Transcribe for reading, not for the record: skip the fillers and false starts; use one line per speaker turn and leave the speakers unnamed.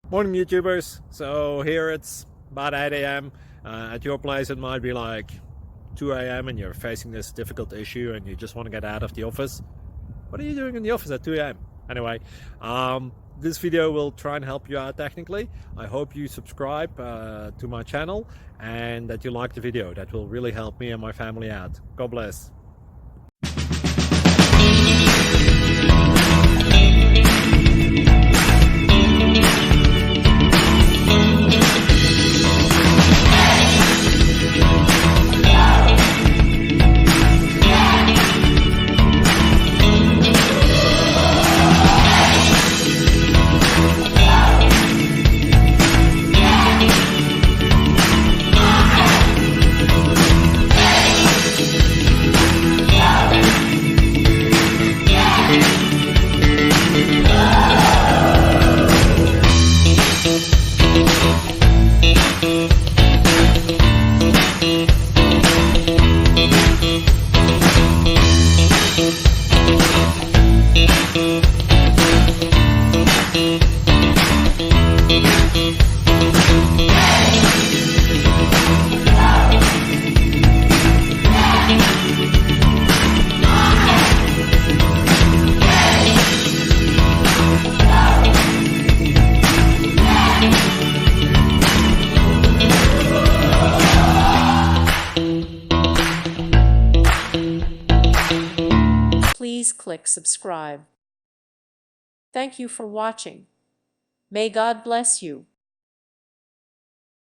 Morning YouTubers. So here it's about 8 a.m. At your place it might be like 2 a.m. and you're facing this difficult issue and you just want to get out of the office. What are you doing in the office at 2 a.m.? Anyway, this video will try and help you out technically. I hope you subscribe to my channel and that you like the video. That will really help me and my family out. God bless.
Please click subscribe. Thank you for watching. May God bless you.